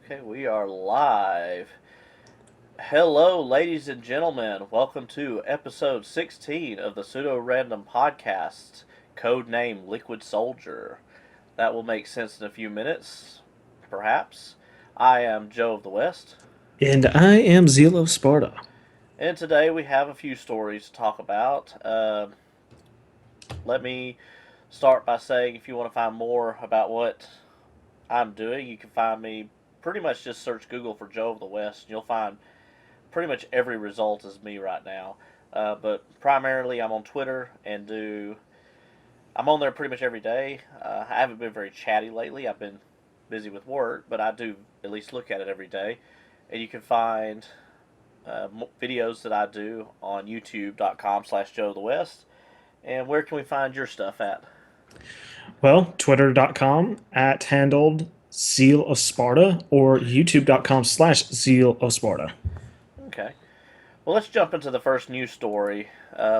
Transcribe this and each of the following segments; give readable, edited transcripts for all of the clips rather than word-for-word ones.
Okay, we are live. Hello, ladies and gentlemen. Welcome to episode 16 of the Pseudo-Random podcast, codename Liquid Soldier. That will make sense in a few minutes, perhaps. I am Joe of the West, And I am Zeal of Sparta. and today we have a few stories to talk about. Let me start by saying if you want to find more about what I'm doing, you can find me pretty much just search Google for Joe of the West, and you'll find pretty much every result is me right now. But primarily, I'm on Twitter and I'm on there pretty much every day. I haven't been very chatty lately. I've been busy with work, but I do at least look at it every day. And you can find videos that I do on youtube.com/JoeoftheWest. And where can we find your stuff at? Well, twitter.com at handled Zeal of Sparta or youtube.com/Zeal of Sparta. Okay. Well, let's jump into the first news story,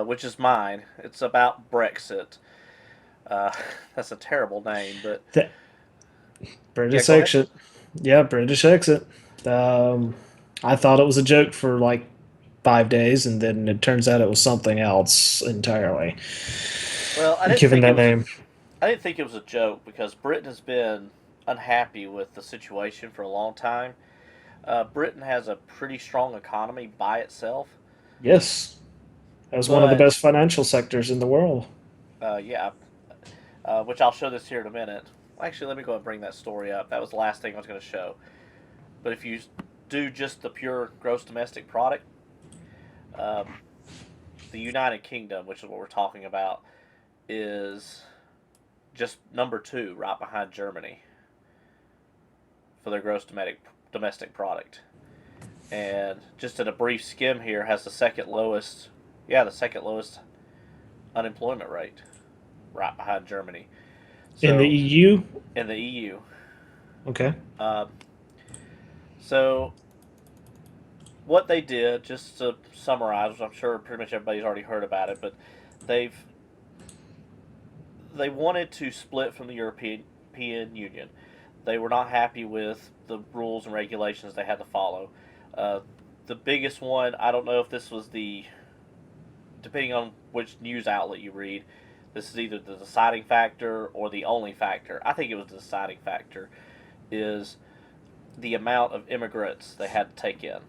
which is mine. It's about Brexit. Uh, that's a terrible name, but The yeah, British go ahead. exit. Yeah, British exit. Um, I thought it was a joke for like 5 days, and then it turns out it was something else entirely, Well, given that name. I didn't think it was a joke because Britain has been unhappy with the situation for a long time. Britain has a pretty strong economy by itself, Yes, that was one of the but best financial sectors in the world. yeah, which I'll show this here in a minute. Actually, let me go and bring that story up. That was the last thing I was going to show. But if you do just the pure gross domestic product, um, the United Kingdom, which is what we're talking about, is just number two, right behind Germany, for their gross domestic product. And just in a brief skim here, has the second lowest, the second lowest unemployment rate, right behind Germany. In the So EU, in the EU, okay. uh, so what they did, just to summarize, which I'm sure pretty much everybody's already heard about it, but they've they wanted to split from the European Union. They were not happy with the rules and regulations they had to follow. Uh, the biggest one, I don't know if this was depending on which news outlet you read, this is either the deciding factor or the only factor. I think it was the deciding factor, is the amount of immigrants they had to take in.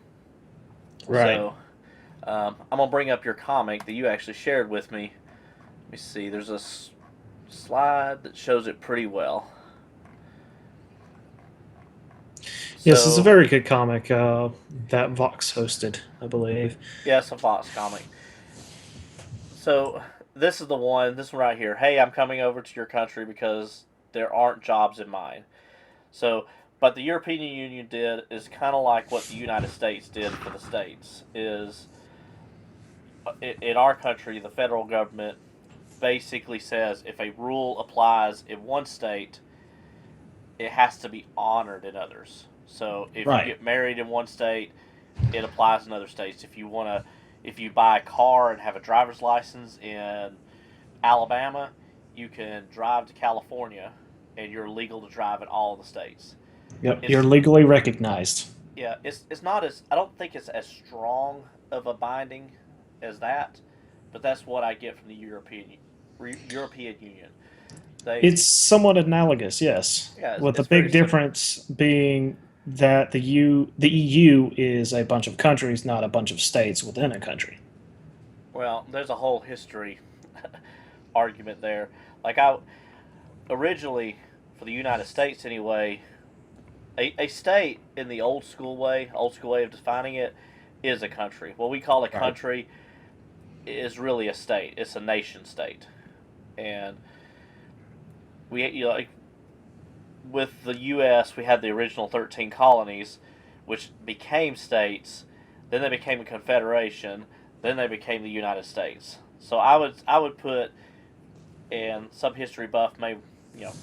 Right. So I'm going to bring up your comic that you actually shared with me. Let me see, there's a slide that shows it pretty well. Yes, it's a So, very good comic that Vox hosted, I believe. yeah, it's a Fox comic. So, this one right here. Hey, I'm coming over to your country because there aren't jobs in mine. So, but the European Union did is kind of like what the United States did for the states. Is in our country, the federal government basically says if a rule applies in one state, it has to be honored in others. So if you Right. get married in one state, it applies in other states. If you buy a car and have a driver's license in Alabama, you can drive to California, and you're legal to drive in all the states. Yep. You're It's legally recognized. it's not as I don't think it's as strong of a binding as that, but that's what I get from the European Union. They It's somewhat analogous, yes, yeah, with the it's very big similar. difference being that the EU is a bunch of countries, not a bunch of states within a country. Well, there's a whole history argument there. Like I originally for the United States anyway, a state in the old school way of defining it, is a country. What we call a Right. country is really a state. It's a nation state, and like with the U.S. we had the original 13 colonies, which became states. Then they became a confederation. Then they became the United States. So I would put, and some history buff may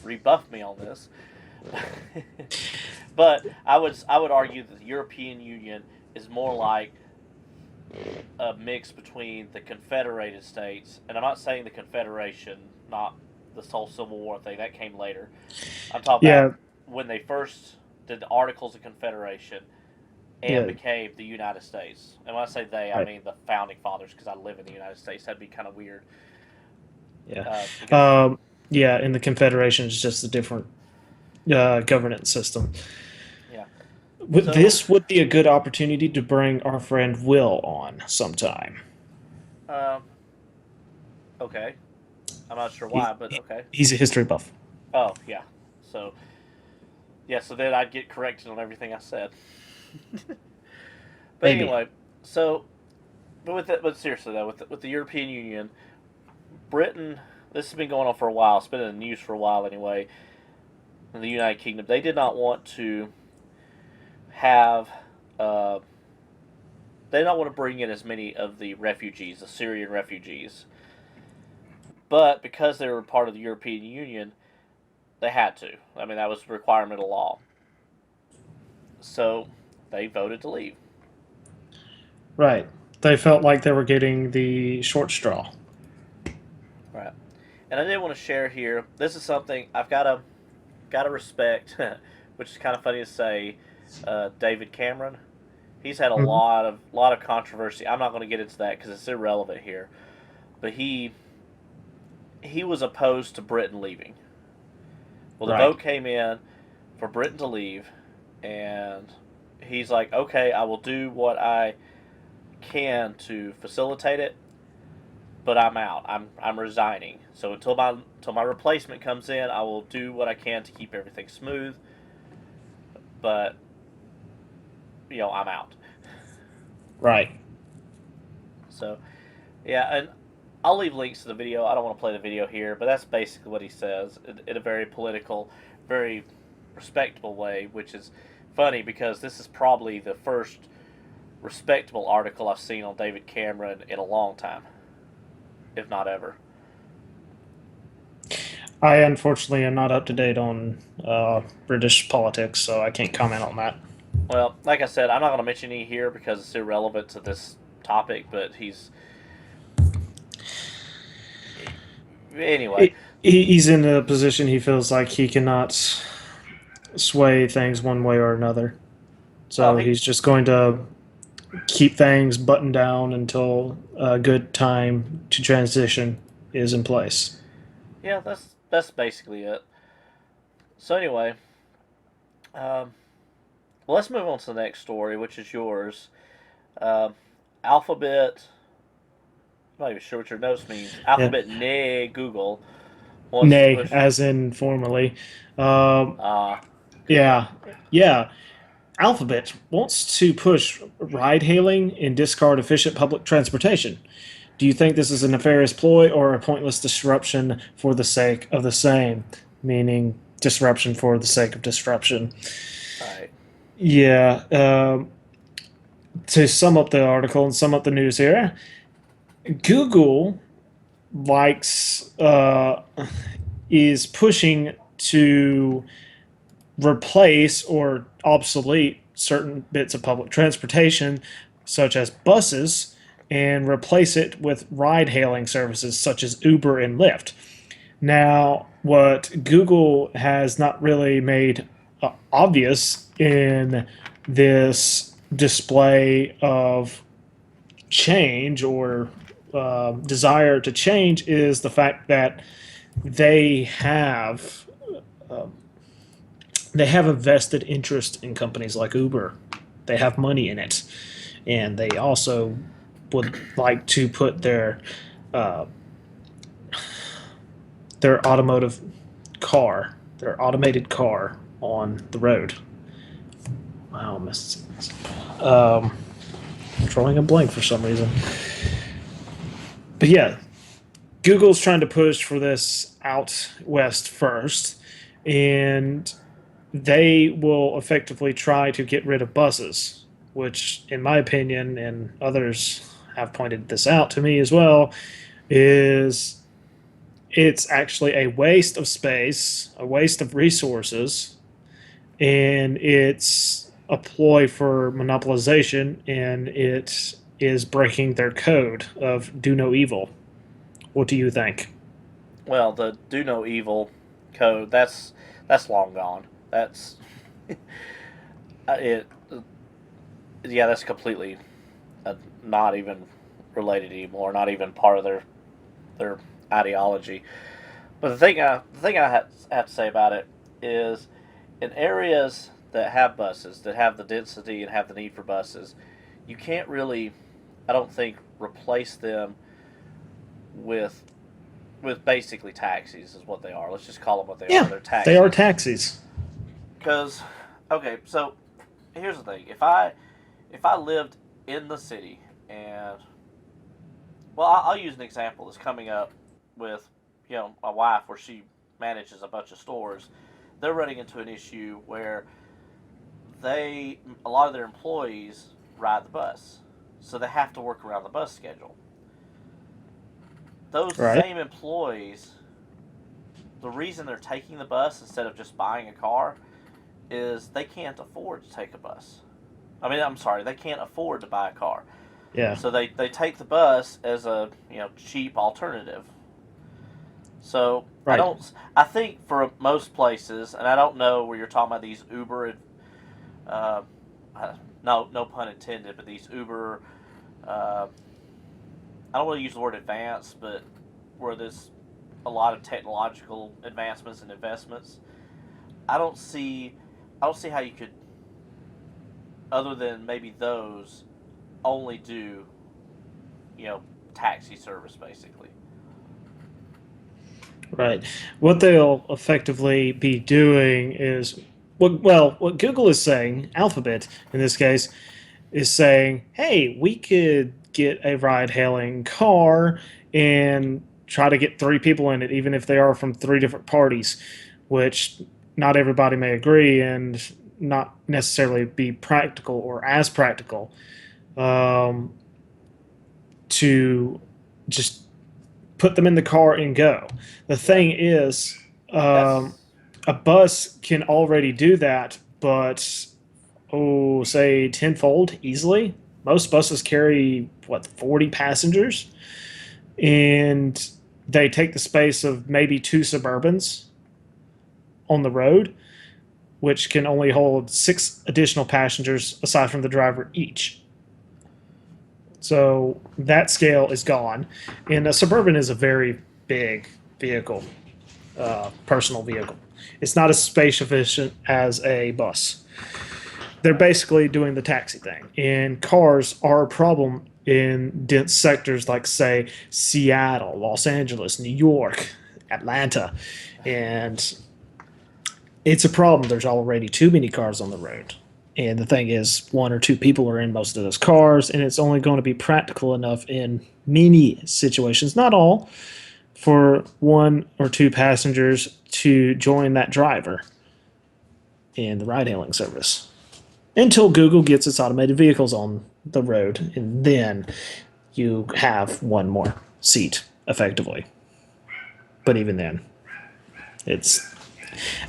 rebuff me on this, but I would argue that the European Union is more like a mix between the Confederated States, and I'm not saying the Confederation, not this whole Civil War thing that came later. I'm talking about Yeah. when they first did the Articles of Confederation and Yeah, became the United States. And when I say they, I right. mean the founding fathers, because I live in the United States. That'd be kind of weird. Yeah. Because Um, yeah, and the Confederation is just a different governance system. yeah. So This would be a good opportunity to bring our friend Will on sometime. um, okay, I'm not sure He, why, but okay. he's a history buff. Oh yeah. So yeah, so then I'd get corrected on everything I said. But Maybe. anyway, so but seriously though, with the European Union, Britain, this has been going on for a while. It's been in the news for a while anyway. In the United Kingdom, they did not want to have. Uh, they did not want to bring in as many of the refugees, the Syrian refugees. But because they were part of the European Union, they had to. I mean, that was a requirement of law. So they voted to leave. Right. They felt like they were getting the short straw. Right. And I did want to share here. This is something I've got to respect, which is kind of funny to say. David Cameron, he's had a Mhm. lot of controversy. I'm not going to get into that because it's irrelevant here. But he was opposed to Britain leaving. Well, the Right. vote came in for Britain to leave, and he's like, okay, I will do what I can to facilitate it, but I'm out. I'm resigning. So until my replacement comes in, I will do what I can to keep everything smooth. But I'm out. Right. So yeah, and I'll leave links to the video. I don't want to play the video here, but that's basically what he says in a very political, very respectable way, which is funny because this is probably the first respectable article I've seen on David Cameron in a long time, if not ever. I unfortunately am not up to date on British politics, so I can't comment on that. Well, like I said, I'm not going to mention any here because it's irrelevant to this topic, but anyway. He's in a position he feels like he cannot sway things one way or another. Oh, So he's just going to keep things buttoned down until a good time to transition is in place. yeah, that's basically it. So anyway, um, well, let's move on to the next story, which is yours. Um, Alphabet. I'm not even sure what your notes means. Yeah. Alphabet, nay, Google wants to Nay, push. as in formally. Um, Ah, Google. yeah, yeah. Alphabet wants to push ride hailing and discard efficient public transportation. Do you think this is a nefarious ploy or a pointless disruption for the sake of the same? Meaning disruption for the sake of disruption. All right. Yeah. To sum up the article and sum up the news here, Google likes is pushing to replace or obsolete certain bits of public transportation, such as buses, and replace it with ride hailing services such as Uber and Lyft. Now, what Google has not really made obvious in this display of change or desire to change is the fact that they have um, they have a vested interest in companies like Uber. They have money in it, and they also would like to put uh, their automotive their automated car, on the road. Wow, missed. Drawing a blank for some reason. But yeah, Google's trying to push for this out west first, and they will effectively try to get rid of buses, which, in my opinion, and others have pointed this out to me as well, is it's actually a waste of space, a waste of resources, and it's a ploy for monopolization, and it is breaking their code of do no evil. What do you think? Well, the do no evil code that's long gone. That's It yeah, that's completely not even related anymore. Not even part of their ideology. But the thing I have to say about it is, in areas that have buses, that have the density and have the need for buses, you can't really, I don't think, replace them with basically taxis is what they are. Let's just call them what they are. Yeah, They're they are taxis. taxis. Because okay, so here's the thing: if I lived in the city and well, I'll use an example that's coming up with my wife, where she manages a bunch of stores. They're running into an issue where a lot of their employees ride the bus, so they have to work around the bus schedule. Those Right. same employees, the reason they're taking the bus instead of just buying a car is they can't afford to take a bus. I mean, I'm sorry, they can't afford to buy a car. Yeah. So they take the bus as a cheap alternative. So Right. I think for most places, and I don't know where you're talking about these Uber, uh, no pun intended, but these Uber, uh, I don't want to use the word advanced, but where there's a lot of technological advancements and investments. I don't see, I don't see how you could, other than maybe those, only do, you know, taxi service basically. Right. What they'll effectively be doing is, what Google is saying, Alphabet in this case, is saying, hey, we could get a ride hailing car and try to get three people in it, even if they are from three different parties, which not everybody may agree and not necessarily be practical or as practical um, to just put them in the car and go. The Yeah, thing is, um, that's a bus can already do that, but say tenfold easily. Most buses carry what 40 passengers, and they take the space of maybe two Suburbans on the road, which can only hold six additional passengers aside from the driver each. So that scale is gone, and a Suburban is a very big vehicle, personal vehicle. It's not as space efficient as a bus. They're right. basically doing the taxi thing. And cars are a problem in dense sectors like, say, Seattle, Los Angeles, New York, Atlanta. And it's a problem. There's already too many cars on the road. And the thing is, one or two people are in most of those cars, and it's only going to be practical enough in many situations, not all, for one or two passengers to join that driver in the ride hailing service until Google gets its automated vehicles on the road, and then you have one more seat effectively. But even then, it's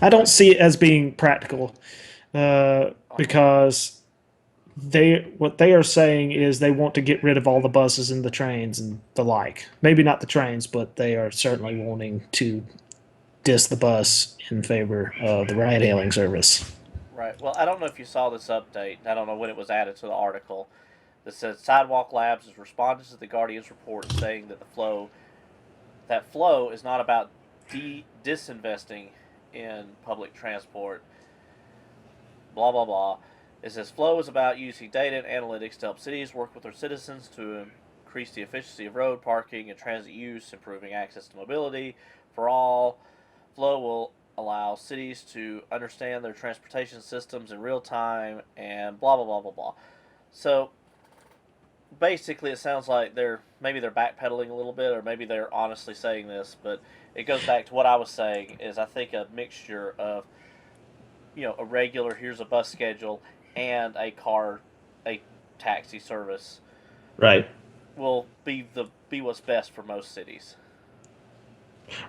I don't see it as being practical because what they are saying is they want to get rid of all the buses and the trains and the like. Maybe not the trains, but they are certainly wanting to diss the bus in favor of the ride hailing service. Right. Well, I don't know if you saw this update. I don't know when it was added to the article that says Sidewalk Labs has responded to the Guardian's report saying that that flow is not about disinvesting in public transport. Blah blah blah. It says flow is about using data and analytics to help cities work with their citizens to increase the efficiency of road parking and transit use, improving access to mobility for all. Flow will allow cities to understand their transportation systems in real time and blah blah blah blah blah. So basically, it sounds like they're backpedaling a little bit, or maybe they're honestly saying this, but it goes back to what I was saying. Is I think a mixture of a regular here's a bus schedule and a taxi service Right. will be what's best for most cities.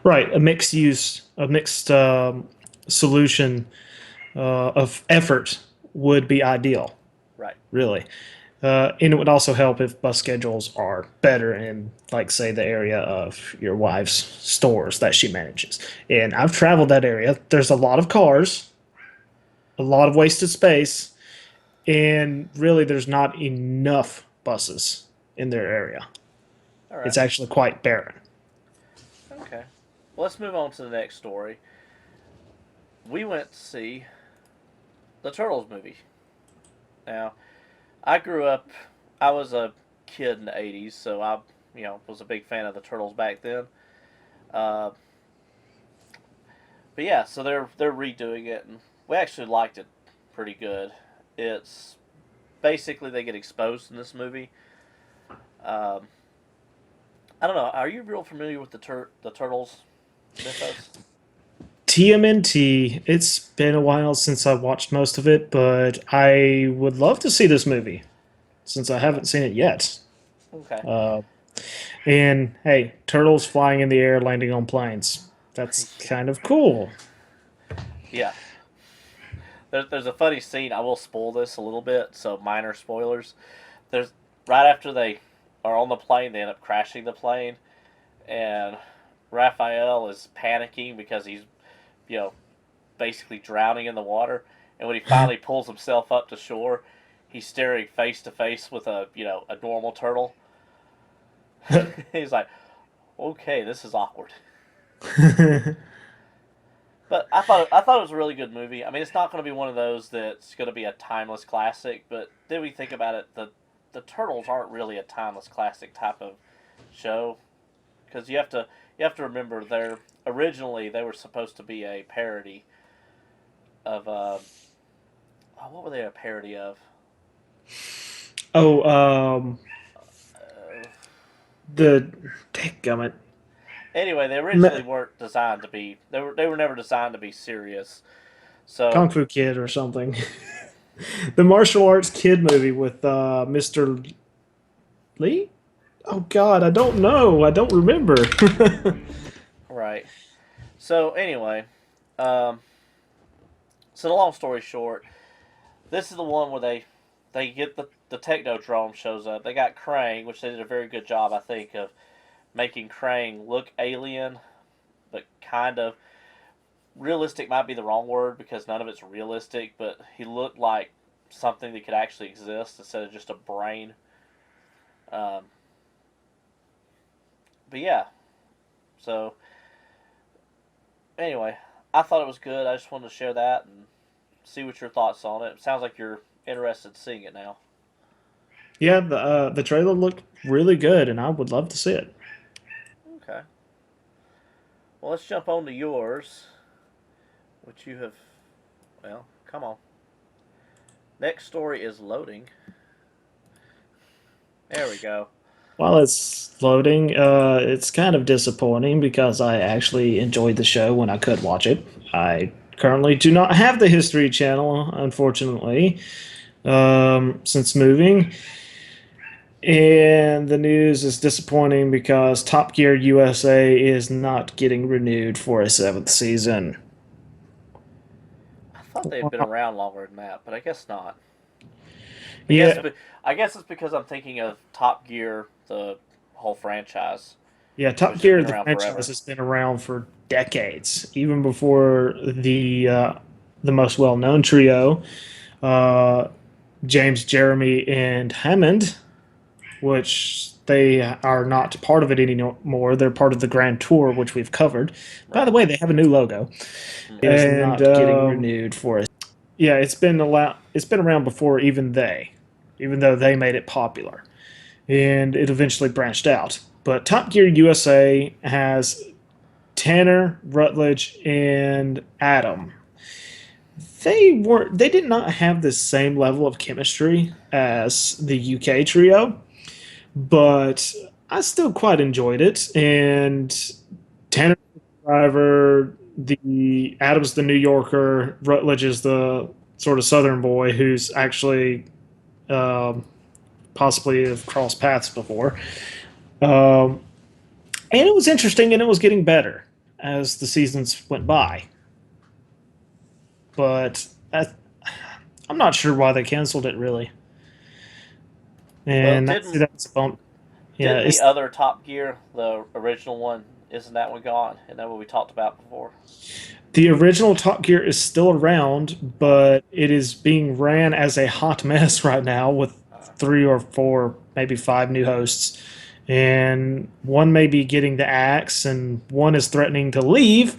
Right. A mixed solution of effort would be ideal, Right. really. And it would also help if bus schedules are better in, like, say, the area of your wife's stores that she manages. And I've traveled that area. There's a lot of cars, a lot of wasted space, and really, there's not enough buses in their area. All right. It's actually quite barren. Okay. Well, let's move on to the next story. We went to see the Turtles movie. Now, I grew up. I was a kid in the '80s, so I, was a big fan of the Turtles back then. Uh, but yeah, so they're redoing it, and we actually liked it pretty good. It's basically they get exposed in this movie. Um, I don't know. Are you real familiar with the Turtles mythos? TMNT, it's been a while since I watched most of it, but I would love to see this movie since I Okay. haven't seen it yet. Okay. Uh, and hey, turtles flying in the air, landing on planes. That's kind of cool. Yeah. There's a funny scene. I will spoil this a little bit, so minor spoilers. There's right after they are on the plane, they end up crashing the plane, and Raphael is panicking because he's, you know, basically drowning in the water. And when he finally pulls himself up to shore, he's staring face to face with a normal turtle. He's like, okay, this is awkward. But I thought it was a really good movie. I mean, it's not going to be one of those that's going to be a timeless classic. But then we think about it, the Turtles aren't really a timeless classic type of show because you have to remember they're originally they were supposed to be a parody of what were they a parody of? Oh, Uh, the dadgummit. anyway, they originally weren't designed to be. They were never designed to be serious. Kung So Fu Kid or something. The martial arts kid movie with Mr. Lee? Oh God, I don't know. I don't remember. right. So anyway, um, so the long story short, this is the one where they get the Technodrome shows up. They got Krang, which they did a very good job, I think, of making Krang look alien, but kind of realistic might be the wrong word because none of it's realistic. But he looked like something that could actually exist instead of just a brain. Um, but yeah, so anyway, I thought it was good. I just wanted to share that and see what your thoughts on it. It sounds like you're interested in seeing it now. Yeah, the trailer looked really good, and I would love to see it. Okay. Well, let's jump on to yours, which you have. Well, come on. Next story is loading. There we go. While it's loading, it's kind of disappointing because I actually enjoyed the show when I could watch it. I currently do not have the History Channel, unfortunately, since moving. And the news is disappointing because Top Gear USA is not getting renewed for a seventh season. I thought they had been around longer than that, but I guess not. I guess, Yeah, I guess it's because I'm thinking of Top Gear, the whole franchise, yeah, Top which has Gear, been the around franchise forever. has been around for decades, even before the most well-known trio, uh, James, Jeremy, and Hammond, which they are not part of it anymore. They're part of the Grand Tour, which we've covered. By the Right. way, they have a new logo, is Mm. and not getting renewed for a. Yeah, it's been around before even though they made it popular, and it eventually branched out. But Top Gear USA has Tanner, Rutledge, and Adam. They did not have the same level of chemistry as the UK trio, but I still quite enjoyed it. And Tanner driver, the Adams the New Yorker, Rutledge is the sort of Southern boy who's actually um, possibly have crossed paths before. Um, and it was interesting, and it was getting better as the seasons went by. But I'm not sure why they canceled it really, Well, and didn't that's a bump. Yeah, didn't the it's other Top Gear, the original one, isn't that one gone? Isn't that what we talked about before? The original Top Gear is still around, but it is being ran as a hot mess right now with three or four, maybe five new hosts. And one may be getting the axe, and one is threatening to leave.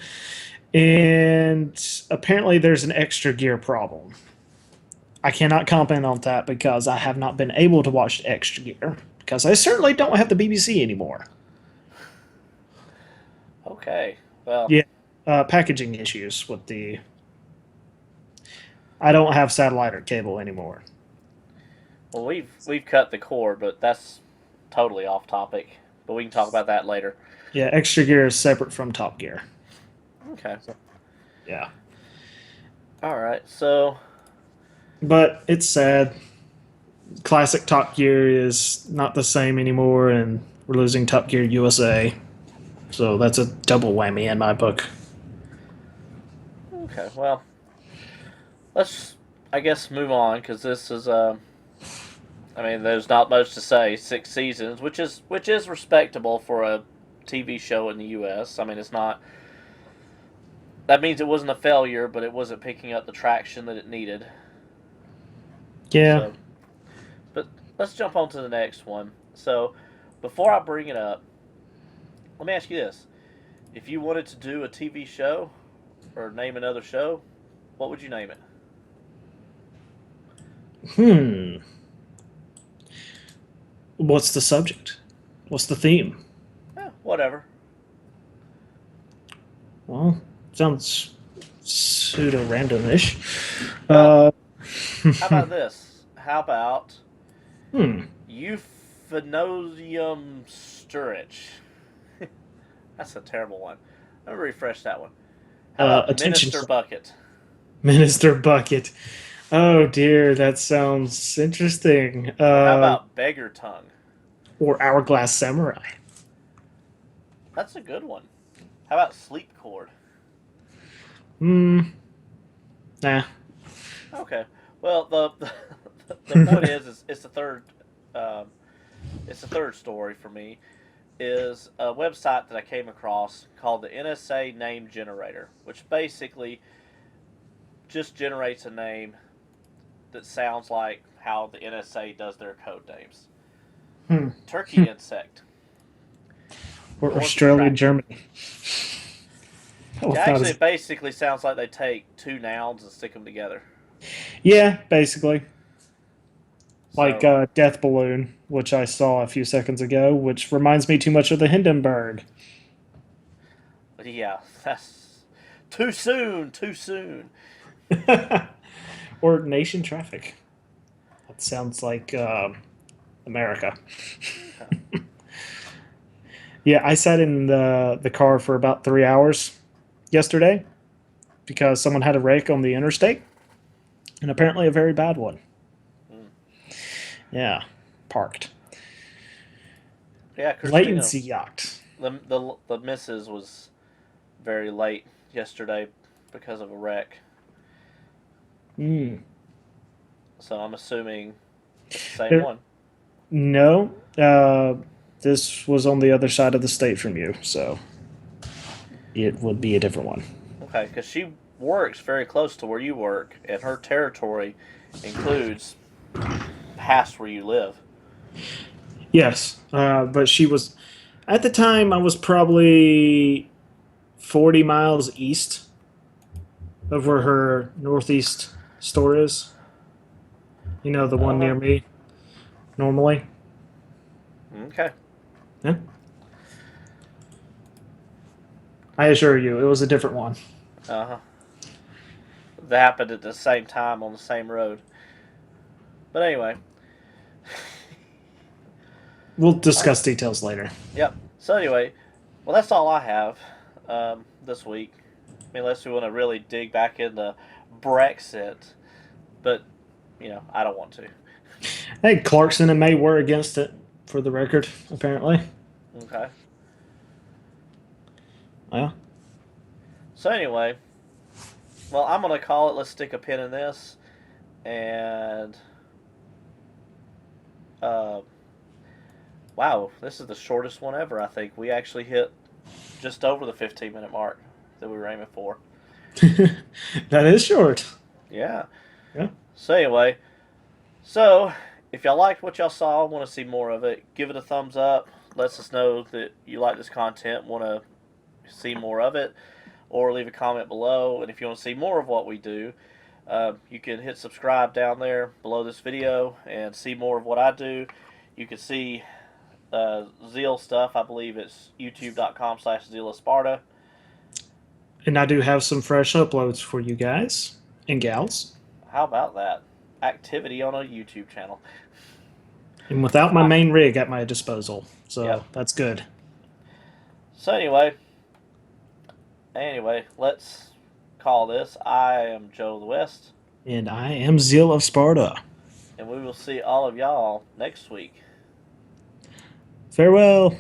And apparently, there's an extra gear problem. I cannot comment on that because I have not been able to watch extra gear because I certainly don't have the BBC anymore. Okay. Well, Yeah, packaging issues with the. I don't have satellite or cable anymore. well, we've cut the cord, but that's totally off topic. But we can talk about that later. Yeah, extra gear is separate from Top Gear. Okay. Yeah, All right. So, but it's sad. Classic Top Gear is not the same anymore, and we're losing Top Gear USA. So that's a double whammy in my book. okay. Well, let's I guess move on because this is I mean, there's not much to say. 6 seasons, which is respectable for a TV show in the U.S. I mean, it's not. That means it wasn't a failure, but it wasn't picking up the traction that it needed. Yeah. So, but let's jump on to the next one. So, before I bring it up, let me ask you this: if you wanted to do a TV show or name another show, what would you name it? Hmm. What's the subject? What's the theme? Whatever. Well, sounds pseudo-random-ish. Well, how about this? How about hmm. Euphenosium Sturridge? That's a terrible one. Let me refresh that one. How about Attention, Minister Bucket? Minister Bucket. Oh dear, that sounds interesting. Or how about Beggar Tongue? Or Hourglass Samurai. That's a good one. How about Sleep Cord? Hmm. Nah. Okay. Well, the point is it's the third. It's the third story for me. Is a website that I came across called the NSA Name Generator, which basically just generates a name that sounds like how the NSA does their code names. Turkey insect. Or North Australia, attraction. Germany. Yeah, actually, it basically sounds like they take two nouns and stick them together. Yeah, basically. Like So, Death Balloon, which I saw a few seconds ago, which reminds me too much of the Hindenburg. yeah, that's too soon, too soon. Or Nation Traffic. That sounds like America. Okay. Yeah, I sat in the car for about 3 hours yesterday because someone had a wreck on the interstate, and apparently a very bad one. Mm. Yeah, parked. Yeah, Christina, Latency yacht. the missus was very late yesterday because of a wreck. Mm. So I'm assuming it's the same There, one. no, this was on the other side of the state from you, so it would be a different one. Okay, because she works very close to where you work, and her territory includes past where you live. Yes, but she was at the time. I was probably 40 miles east of where her northeast store is. You know, the one Uh huh. near me normally. Okay. Yeah. I assure you, it was a different one. Uh huh. That happened at the same time on the same road. But anyway. We'll discuss details later. Yep. So anyway, well, that's all I have this week. I mean, unless we want to really dig back into Brexit, but I don't want to. Hey, Clarkson and May were against it, for the record, apparently. Okay. Yeah. So anyway, well, I'm gonna call it. Let's stick a pin in this, and uh, wow, this is the shortest one ever. I think we actually hit just over the 15-minute mark that we were aiming for. That is short. Yeah. Yeah. So anyway, so if y'all liked what y'all saw, want to see more of it, give it a thumbs up. Lets us know that you like this content, want to see more of it, or leave a comment below. And if you want to see more of what we do, you can hit subscribe down there below this video and see more of what I do. You can see Zeal stuff. I believe it's youtube.com/Zeal of Sparta. And I do have some fresh uploads for you guys and gals. How about that? Activity on a YouTube channel. And without my main rig at my disposal. So Yep. that's good. So anyway, let's call this. I am Joe of the West. And I am Zeal of Sparta. And we will see all of y'all next week. Farewell.